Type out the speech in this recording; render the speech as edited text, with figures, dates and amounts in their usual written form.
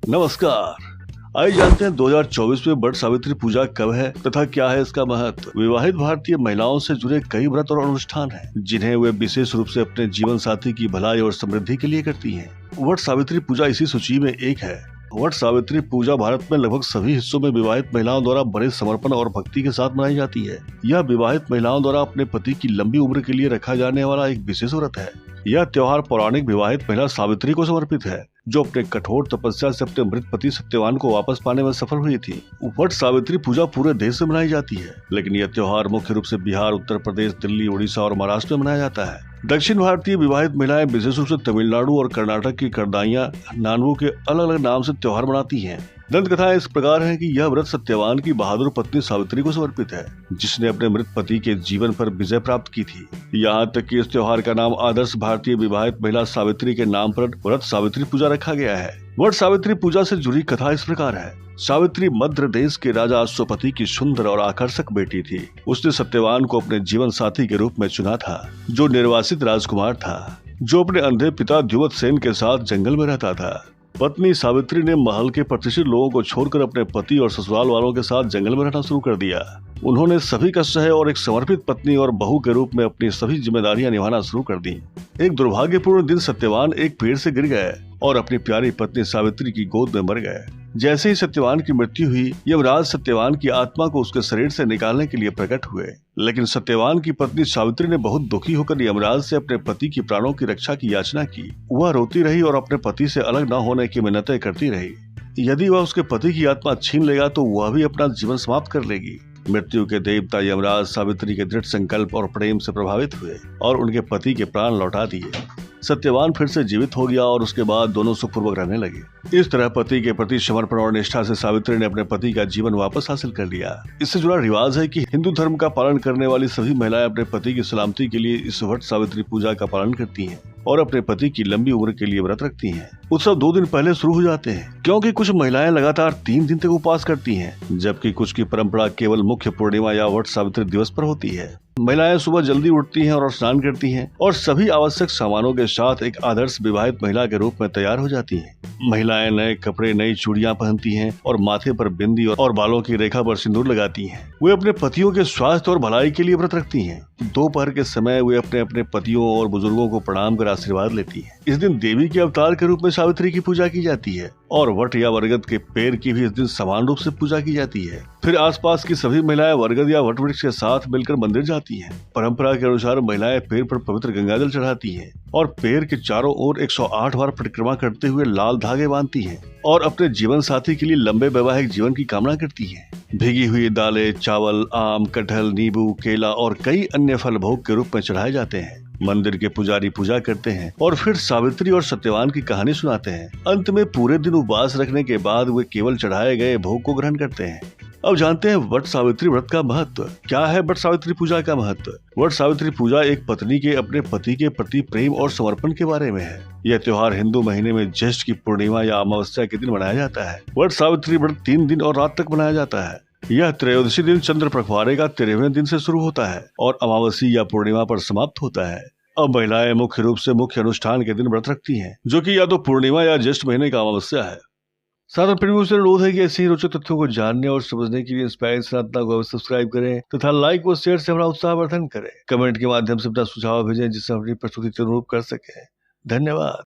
नमस्कार। आइए जानते हैं 2024 में वट सावित्री पूजा कब है तथा क्या है इसका महत्व। विवाहित भारतीय महिलाओं से जुड़े कई व्रत और अनुष्ठान हैं, जिन्हें वे विशेष रूप से अपने जीवन साथी की भलाई और समृद्धि के लिए करती हैं। वट सावित्री पूजा इसी सूची में एक है। वट सावित्री पूजा भारत में लगभग सभी हिस्सों में विवाहित महिलाओं द्वारा बड़े समर्पण और भक्ति के साथ मनाई जाती है। यह विवाहित महिलाओं द्वारा अपने पति की लंबी उम्र के लिए रखा जाने वाला एक विशेष व्रत है। यह त्योहार पौराणिक विवाहित महिला सावित्री को समर्पित है, जो अपने कठोर तपस्या से अपने मृत पति सत्यवान को वापस पाने में सफल हुई थी। वट सावित्री पूजा पूरे देश में मनाई जाती है, लेकिन यह त्योहार मुख्य रूप से बिहार, उत्तर प्रदेश, दिल्ली, उड़ीसा और महाराष्ट्र में मनाया जाता है। दक्षिण भारतीय विवाहित महिलाएं विशेष रूप से तमिलनाडु और कर्नाटक की करदाइयां नानवू के अलग अलग नाम से त्योहार मनाती हैं। दंत कथाएं इस प्रकार है कि यह व्रत सत्यवान की बहादुर पत्नी सावित्री को समर्पित है, जिसने अपने मृत पति के जीवन पर विजय प्राप्त की थी। यहाँ तक कि इस त्योहार का नाम आदर्श भारतीय विवाहित महिला सावित्री के नाम पर व्रत सावित्री पूजा रखा गया है। वट सावित्री पूजा से जुड़ी कथा इस प्रकार है। सावित्री मध्य देश के राजा अश्वपति की सुंदर और आकर्षक बेटी थी। उसने सत्यवान को अपने जीवन साथी के रूप में चुना था, जो निर्वासित राजकुमार था, जो अपने अंधे पिता द्युमत सेन के साथ जंगल में रहता था। पत्नी सावित्री ने महल के प्रतिष्ठित लोगों को छोड़कर अपने पति और ससुराल वालों के साथ जंगल में रहना शुरू कर दिया। उन्होंने सभी कष्ट सहे और एक समर्पित पत्नी और बहू के रूप में अपनी सभी जिम्मेदारियां निभाना शुरू कर दी। एक दुर्भाग्यपूर्ण दिन सत्यवान एक पेड़ से गिर गए और अपनी प्यारी पत्नी सावित्री की गोद में मर गए। जैसे ही सत्यवान की मृत्यु हुई, यमराज सत्यवान की आत्मा को उसके शरीर से निकालने के लिए प्रकट हुए, लेकिन सत्यवान की पत्नी सावित्री ने बहुत दुखी होकर यमराज से अपने पति की प्राणों की रक्षा की याचना की। वह रोती रही और अपने पति से अलग न होने की मिन्नतें करती रही। यदि वह उसके पति की आत्मा छीन लेगा तो वह भी अपना जीवन समाप्त कर लेगी। मृत्यु के देवता यमराज सावित्री के दृढ़ संकल्प और प्रेम से प्रभावित हुए और उनके पति के प्राण लौटा दिए। सत्यवान फिर से जीवित हो गया और उसके बाद दोनों सुखपूर्वक रहने लगे। इस तरह पति के प्रति समर्पण और निष्ठा से सावित्री ने अपने पति का जीवन वापस हासिल कर लिया। इससे जुड़ा रिवाज है कि हिंदू धर्म का पालन करने वाली सभी महिलाएं अपने पति की सलामती के लिए इस वट सावित्री पूजा का पालन करती हैं और अपने पति की लंबी उम्र के लिए व्रत रखती हैं। उत्सव 2 दिन पहले शुरू हो जाते हैं, क्योंकि कुछ महिलाएं लगातार 3 दिन तक उपवास करती हैं, जबकि कुछ की परंपरा केवल मुख्य पूर्णिमा या वट सावित्री दिवस पर होती है। महिलाएं सुबह जल्दी उठती हैं और स्नान करती हैं और सभी आवश्यक सामानों के साथ एक आदर्श विवाहित महिला के रूप में तैयार हो जाती हैं। महिलाएं नए कपड़े, नई चूड़ियां पहनती हैं और माथे पर बिंदी और बालों की रेखा पर सिंदूर लगाती हैं। वे अपने पतियों के स्वास्थ्य और भलाई के लिए व्रत रखती हैं। दोपहर के समय वे अपने अपने पतियों और बुजुर्गों को प्रणाम कर आशीर्वाद लेती हैं। इस दिन देवी के अवतार के रूप में सावित्री की पूजा की जाती है और वट या बरगद के पेड़ की भी इस दिन समान रूप से पूजा की जाती है। फिर आसपास की सभी महिलाएं बरगद या वट वृक्ष के साथ मिलकर मंदिर जाती हैं। परंपरा के अनुसार महिलाएं पेड़ पर पवित्र गंगाजल चढ़ाती हैं और पेड़ के चारों ओर 108 बार परिक्रमा करते हुए लाल धागे बांधती हैं और अपने जीवन साथी के लिए लंबे वैवाहिक जीवन की कामना करती हैं। भीगी हुई दालें, चावल, आम, कटहल, नींबू, केला और कई अन्य फल भोग के रूप में चढ़ाए जाते हैं। मंदिर के पुजारी पूजा करते हैं और फिर सावित्री और सत्यवान की कहानी सुनाते हैं। अंत में पूरे दिन उपवास रखने के बाद वे केवल चढ़ाए गए भोग को ग्रहण करते हैं। अब जानते हैं वट सावित्री व्रत का महत्व। क्या है वट सावित्री पूजा का महत्व? वट सावित्री पूजा एक पत्नी के अपने पति के प्रति प्रेम और समर्पण के बारे में है। यह त्योहार हिंदू महीने में ज्येष्ठ की पूर्णिमा या अमावस्या के दिन मनाया जाता है। वट सावित्री व्रत 3 दिन और रात तक मनाया जाता है। यह त्रयोदशी दिन चंद्र पखवाड़े का 13वें दिन से शुरू होता है और अमावस्या या पूर्णिमा पर समाप्त होता है। अब महिलाएं मुख्य रूप से मुख्य अनुष्ठान के दिन व्रत रखती हैं, जो कि या तो पूर्णिमा या ज्येष्ठ महीने का अमावस्या है। साधारण प्रेमियों से अनुरोध है कि ऐसे ही रोचक तथ्यों को जानने और समझने के लिए इंस्पायर सनातना को सब्सक्राइब करें तथा लाइक व शेयर से हमारा उत्साहवर्धन करें। कमेंट के माध्यम से अपना सुझाव भेजें, जिससे हम अपनी प्रस्तुति के अनुरूप कर सकें। धन्यवाद।